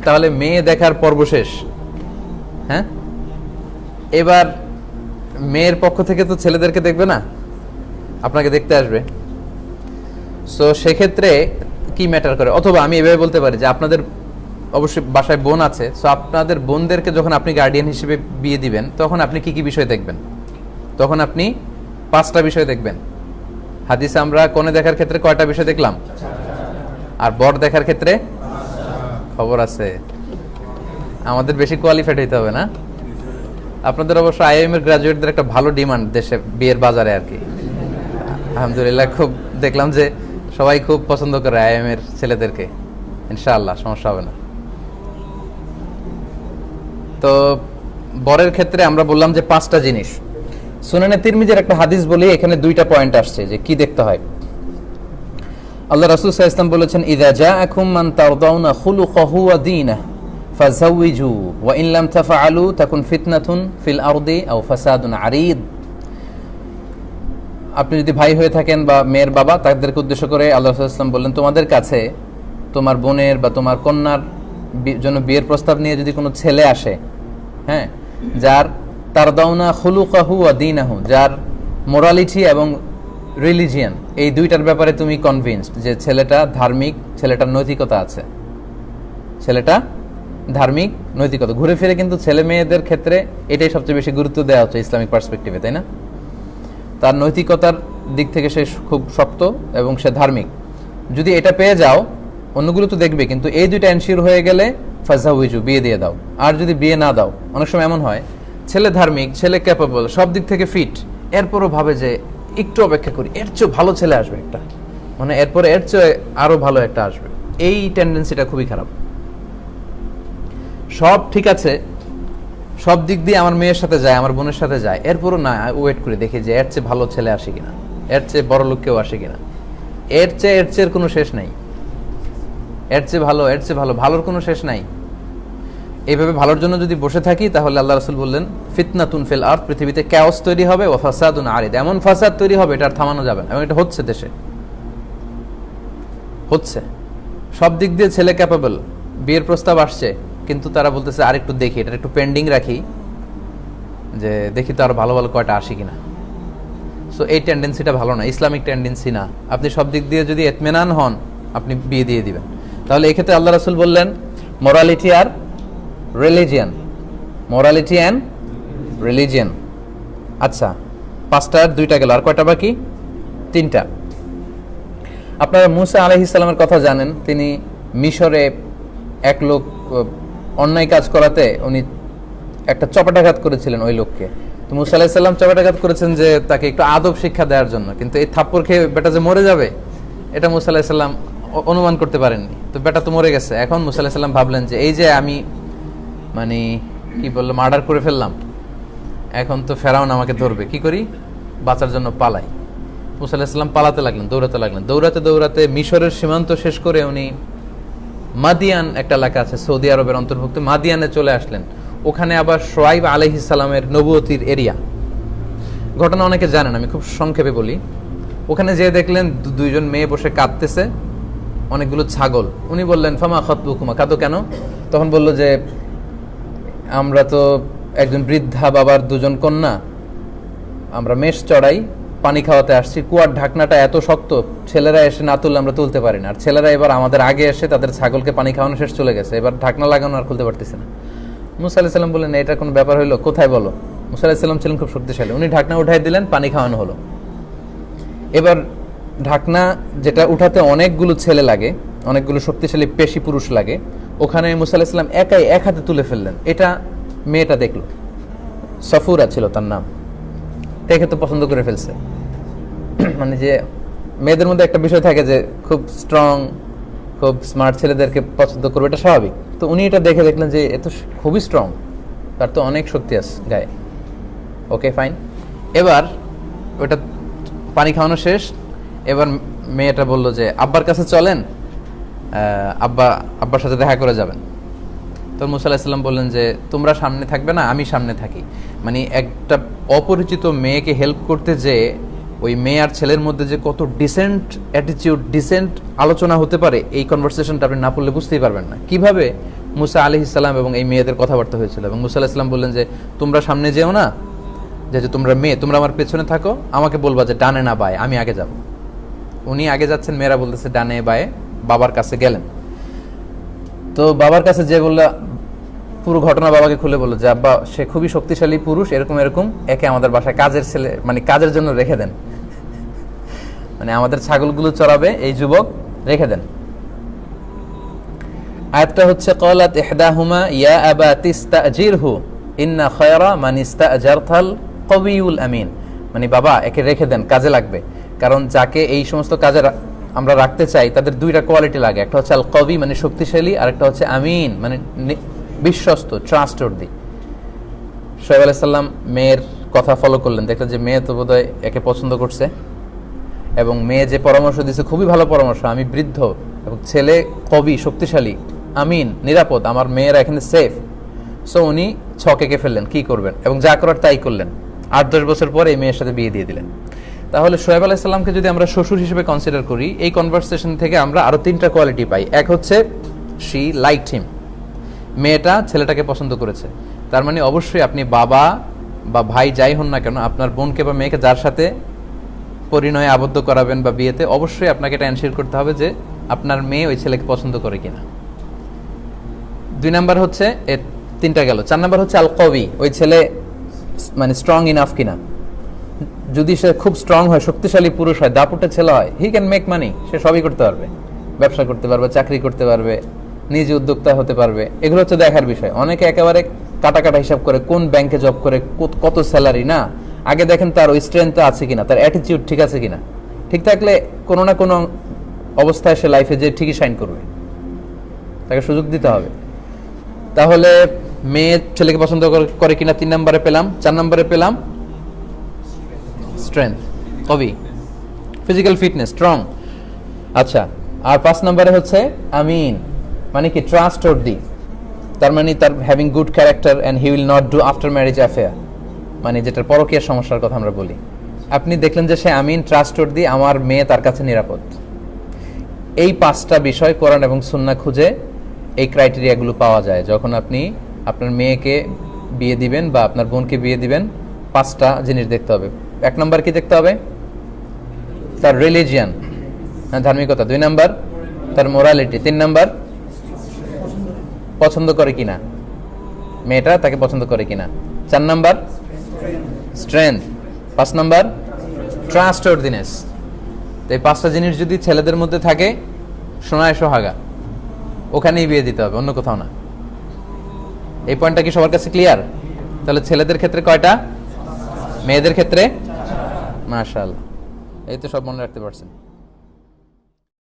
তাহলে মেয়ে দেখার পর্ব শেষ। হ্যাঁ, এবার মেয়ের পক্ষ থেকে তো ছেলেদেরকে দেখবে না, আপনাকে দেখতে আসবে। সো সেক্ষেত্রে কি ম্যাটার করে? অথবা আমি এভাবে বলতে পারি যে আপনাদের অবশ্যই বাসায় বোন আছে, সো আপনাদের বোনদেরকে যখন আপনি গার্ডিয়ান হিসেবে বিয়ে দিবেন তখন আপনি কি কি বিষয় দেখবেন? তখন আপনি 5টা বিষয় দেখবেন। হাদিসে আমরা কনে দেখার ক্ষেত্রে কয়টা বিষয় দেখলাম? আর বর দেখার ক্ষেত্রে? খবর আছে, আমাদের বেশি কোয়ালিফাইড হইতে হবে না? আপনাদের অবশ্য আইএম এর গ্রাজুয়েটদের একটা ভালো ডিমান্ড দেশে বিয়ের বাজারে আর কি। আলহামদুলিল্লাহ, খুব দেখলাম যে সবাই খুব পছন্দ করে আইএম এর ছেলেদেরকে। ইনশাআল্লাহ সমস্যা হবে না। তো বরের ক্ষেত্রে আমরা বললাম যে 5টা জিনিস। সুনানে তিরমিজির একটা হাদিস বলি, এখানে 2টা পয়েন্ট আসছে যে কি দেখতে হয়। আল্লাহ রাসূল সাল্লাল্লাহু আলাইহি ওয়াসাল্লাম বলেছেন, ইযা জাআকুম মান তারদাউনা খুলুকাহু ওয়া দীনাহু ফাযাওয়িজু ওয়া ইন লাম তাফআলু তাকুন ফিতনাতুন ফিল আরদি আও ফাসাদুন আরিদ। আপনি যদি ভাই হয়ে থাকেন বা মেয়ের বাবা, তাদেরকে উদ্দেশ্য করে আল্লাহ রাসূল সাল্লাল্লাহু আলাইহি ওয়াসাল্লাম বললেন, তোমাদের কাছে তোমার বোনের বা তোমার কন্যার জন্য বিয়ের প্রস্তাব নিয়ে যদি কোনো ছেলে আসে, হ্যাঁ, যার তারদাউনা খুলুকাহু ওয়া দীনাহু, যার মোরালিটি এবং রিলিজিয়ান এই 2টার ব্যাপারে তুমি কনভিন্সড যে ছেলেটা ধার্মিক, ছেলেটার নৈতিকতা আছে, ছেলেটা ধার্মিক, নৈতিকতা। ঘুরে ফিরে কিন্তু ছেলে মেয়েদের ক্ষেত্রে এটাই সবচেয়ে বেশি গুরুত্ব দেওয়া হচ্ছে ইসলামিক পার্সপেক্টিভে, তাই না? তার নৈতিকতার দিক থেকে সে খুব শক্ত এবং সে ধার্মিক। যদি এটা পেয়ে যাও, অন্যগুলো তো দেখবে, কিন্তু এই 2টা এনশিওর হয়ে গেলে ফাযাওয়িজু, বিয়ে দিয়ে দাও। আর যদি বিয়ে না দাও, অনেক সময় এমন হয় ছেলে ধার্মিক, ছেলে ক্যাপেবল, সব দিক থেকে ফিট, এরপরও ভাবে যে একটু অপেক্ষা করি, এর চেয়ে ভালো ছেলে আসবে একটা, মানে এরপরে এর চেয়ে আরো ভালো একটা আসবে। এই টেন্ডেন্সিটা খুবই খারাপ। সব ঠিক আছে, সব দিক দিয়ে আমার মেয়ের সাথে যায়, আমার বোনের সাথে যায়, এরপরও না, ওয়েট করে দেখি যে এর চেয়ে ভালো ছেলে আসে কিনা, এর চেয়ে বড় লোক কেউ আসে কিনা। এর চেয়ে কোনো শেষ নাই, এর চেয়ে ভালো, এর চেয়ে ভালো, ভালোর কোনো শেষ নাই। এইভাবে ভালোর জন্য যদি বসে থাকি তাহলে আল্লাহ রাসূল বললেন, ফিতনাতুন ফিল আরদ, পৃথিবীতে ক্যাওস তৈরি হবে, ওয়া ফাসাদুন আরিদ, এমন ফাসাদ তৈরি হবে এটা আর থামানো যাবে না। এবং এটা হচ্ছে, দেশে হচ্ছে। সব দিক দিয়ে ছেলে ক্যাপেবল, বিয়ের প্রস্তাব আসছে, কিন্তু তারা বলতেছে আর একটু দেখি, এটা একটু পেন্ডিং রাখি, যে দেখি তো আরো ভালো ভালো কয়টা আসে কিনা। সো এই টেন্ডেন্সিটা ভালো না, ইসলামিক টেন্ডেন্সি না। আপনি সব দিক দিয়ে যদি ইতমিনান হন, আপনি বিয়ে দিয়ে দিবেন। তাহলে এই ক্ষেত্রে আল্লাহ রাসূল বললেন মোরালিটি আর রিলিজিয়ান, মোরালিটি অ্যান্ড রিলিজিয়ান। আচ্ছা, 5টার 2টা গেল, আর কয়টা বাকি? 3টা। আপনারা মুসা আলাইহিস সালামের কথা জানেন। তিনি মিশরে এক লোক অন্যায় কাজ করাতে উনি একটা চপাটাঘাত করেছিলেন ওই লোককে। তো মুসা আলাইহিস সালাম চপাটাঘাত করেছেন যে তাকে একটু আদব শিক্ষা দেওয়ার জন্য, কিন্তু এই থাপ্পড় খেয়ে বেটা যে মরে যাবে এটা মুসা আলাইহিস সালাম অনুমান করতে পারেননি। তো বেটা তো মরে গেছে। এখন মুসা আলাইহিস সালাম ভাবলেন যে এই যে আমি মানে কি বললো, মার্ডার করে ফেললাম, এখন তো ফেরাউন আমাকে ধরবে, কি করি, বাঁচার জন্য পালাই। মুসা আলাইহিস সালাম পালাতে লাগলেন, দৌড়াতে লাগলেন। দৌড়াতে দৌড়াতে মিশরের সীমান্ত শেষ করে উনি মাদিয়ান একটা এলাকা আছে সৌদি আরবের অন্তর্ভুক্ত, মাদিয়ানে চলে আসলেন। ওখানে আবার শুআয়ব আলাইহিস সালামের নবুয়তির এরিয়া। ঘটনা অনেকে জানেন, আমি খুব সংক্ষেপে বলি। ওখানে যেয়ে দেখলেন 2জন মেয়ে বসে কাঁদতেছে, অনেকগুলো ছাগল। উনি বললেন, ফামা খাতবুকুমা, কাঁদো কেন? তখন বলল যে আমরা তো একজন বৃদ্ধা বাবার 2জন কন্যা, আমরা মেষ চড়াই, পানি খাওয়াতে আসছি, কুয়ার ঢাকনাটা এত শক্ত, ছেলেরা এসে না তুললে আমরা তুলতে পারি না। আর ছেলেরা এবার আমাদের আগে এসে তাদের ছাগলকে পানি খাওয়ানো শেষ, চলে গেছে, এবার ঢাকনা লাগানো আর খুলতে পারতেছে না। মুসা আলাইহিস সালাম বললেন, এটা কোনো ব্যাপার হইলো, কোথায় বলো? মুসা আলাইহিস সালাম ছিলেন খুব শক্তিশালী, উনি ঢাকনা উঠাই দিলেন, পানি খাওয়ানো হলো। এবার ঢাকনা যেটা উঠাতে অনেকগুলো ছেলে লাগে, অনেকগুলো শক্তিশালী পেশি পুরুষ লাগে, ওখানে মুসা আলাইহিস সালাম একাই এক হাতে তুলে ফেললেন। এটা মেয়েটা দেখলো, সফুরা ছিল তার নাম, দেখে তো পছন্দ করে ফেলছে। মানে যে মেয়েদের মধ্যে একটা বিষয় থাকে যে খুব স্ট্রং, খুব স্মার্ট ছেলেদেরকে পছন্দ করবে, এটা স্বাভাবিক। তো উনি এটা দেখে দেখলেন যে এ তো খুবই স্ট্রং, তার তো অনেক শক্তি আছে গায়ে। ওকে ফাইন, এবার ওটা পানি খাওয়ানো শেষ। এবার মেয়েটা বলল যে আব্বার কাছে চলেন, আব্বার সাথে দেখা করে যাবেন। তো মুসা আলাইহিস সালাম বললেন যে তোমরা সামনে থাকবে না, আমি সামনে থাকি। মানে একটা অপরিচিত মেয়েকে হেল্প করতে যে ওই মেয়ে আর ছেলের মধ্যে যে কত ডিসেন্ট অ্যাটিটিউড, ডিসেন্ট আলোচনা হতে পারে, এই কনভারসেশনটা আপনি না পড়লে বুঝতেই পারবেন না। কিভাবে মুসা আলাইহিস সালাম এবং এই মেয়েদের কথাবার্তা হয়েছিল, এবং মুসা আলাইহিস সালাম বললেন যে তোমরা সামনে যেও না, যে তোমরা মেয়ে, তোমরা আমার পেছনে থাকো, আমাকে বলবা যে ডানে না বায়ে, আমি আগে যাব। উনি আগে যাচ্ছেন, মেয়েরা বলতেছে ডানে বায়ে। বাবার কাছে গেলেন, তো বাবার কাছে যে বললা পুরো ঘটনা বাবাকে খুলে বললো যে আব্বা সে খুবই শক্তিশালী পুরুষ, এরকম এরকম, একে আমাদের বাসায় কাজের ছেলে, মানে কাজের জন্য রেখে দেন, মানে আমাদের ছাগলগুলো চড়াবে এই যুবক, রেখে দেন। আয়াতটা হচ্ছে ক্বালাত ইহদাহুমা ইয়া আবা তিস্তাজিরহু ইন্না খায়রা মান ইস্তাজারতাল কবিউল আমিন, মানে বাবা একে রেখে দেন, কাজে লাগবে। কারণ যাকে এই সমস্ত কাজে আমরা রাখতে চাই তাদের দুইটা কোয়ালিটি লাগে, একটা হচ্ছে আল কবি মানে শক্তিশালী, আর একটা হচ্ছে আমিন মানে বিশ্বস্ত, ট্রাস্টওয়ার্দি। শোয়েব আলাইহিস সালাম মেয়ের কথা ফলো করলেন, দেখলেন যে মেয়ে তো বোধহয় একে পছন্দ করছে, এবং মেয়ে যে পরামর্শ দিয়েছে খুবই ভালো পরামর্শ, আমি বৃদ্ধ এবং ছেলে কবি শক্তিশালী, আমিন নিরাপদ, আমার মেয়েরা এখানে সেফ। সো উনি ছকে ফেললেন কি করবেন, এবং যা করার তাই করলেন। 8-10 বছর পরে এই মেয়ের সাথে বিয়ে দিয়ে দিলেন। তাহলে শোয়েব আলাইহিস সালামকে যদি আমরা শ্বশুর হিসেবে কনসিডার করি, এই কনভারসেশন থেকে আমরা আরো 3টা কোয়ালিটি পাই। এক হচ্ছে শি লাইকড হিম, মেয়েটা ছেলেটাকে পছন্দ করেছে। তার মানে অবশ্যই আপনি বাবা বা ভাই যাই হন না কেন, আপনার বোনকে বা মেয়েকে যার সাথে পরিণয়ে আবদ্ধ করাবেন বা বিয়েতে, অবশ্যই আপনাকে এটা এনশিওর করতে হবে যে আপনার মেয়ে ওই ছেলেকে পছন্দ করে কিনা। 2 নাম্বার হচ্ছে, 3টা গেল। 4 নাম্বার হচ্ছে আল কবি, ওই ছেলে মানে স্ট্রং ইনাফ কিনা। যদি সে খুব স্ট্রং হয়, শক্তিশালী পুরুষ হয়, দাপুটে ছেলে হয়, হি ক্যান মেক মানি, সে সবই করতে পারবে, ব্যবসা করতে পারবে, চাকরি করতে পারবে, নিজে উদ্যোক্তা হতে পারবে। এগুলো হচ্ছে দেখার বিষয়। অনেকে একেবারে কাটা কাটা হিসাব করে, কোন ব্যাংকে জব করে, কত স্যালারি, না, আগে দেখেন তার ওই স্ট্রেংথ আছে কিনা, তার অ্যাটিটিউড ঠিক আছে কিনা। ঠিক থাকলে কোনো না কোনো অবস্থায় সে লাইফে যে ঠিকই শাইন করবে, তাকে সুযোগ দিতে হবে। তাহলে মেয়ে ছেলেকে পছন্দ করে কিনা 3 নম্বরে পেলাম। 4 নম্বরে পেলাম স্ট্রেংথ, কবি, ফিজিক্যাল ফিটনেস, স্ট্রং। আচ্ছা, আর 5 নম্বরে হচ্ছে আমিন, মানে কি ট্রাস্টওয়ার্দি, তার মানে তার having good character and he will not do after marriage affair, মানে যেটা পরকীয়ার সমস্যার কথা আমরা বলি। আপনি দেখলেন যে সে আমিন, ট্রাস্টওয়ার্দি, আমার মেয়ে তার কাছে নিরাপদ। এই 5টা বিষয় কোরআন এবং সুন্নাহ খুঁজে এই ক্রাইটেরিয়াগুলো পাওয়া যায়। যখন আপনি আপনার মেয়েকে বিয়ে দিবেন বা আপনার বোনকে বিয়ে দিবেন, 5টা জিনিস দেখতে হবে। 1 নম্বর কি দেখতে হবে? তার রিলিজিয়ান, ধার্মিকতা। 2 নম্বর তার মোরালিটি। 3 নম্বর পছন্দ করে কিনা, মেয়েটা তাকে পছন্দ করে কিনা। 4 নম্বর স্ট্রেংথ। 5 নম্বর ট্রাস্টওয়ার্দিনেস। তো এই 5টা জিনিস যদি ছেলেদের মধ্যে থাকে, সোনায় সোহাগা, ওখানেই বিয়ে দিতে হবে, অন্য কোথাও না। এই পয়েন্টটা কি সবার কাছে ক্লিয়ার? তাহলে ছেলেদের ক্ষেত্রে কয়টা, মেয়েদের ক্ষেত্রে? মাশাআল্লাহ, এই তো সব মনে রাখতে পারছেন।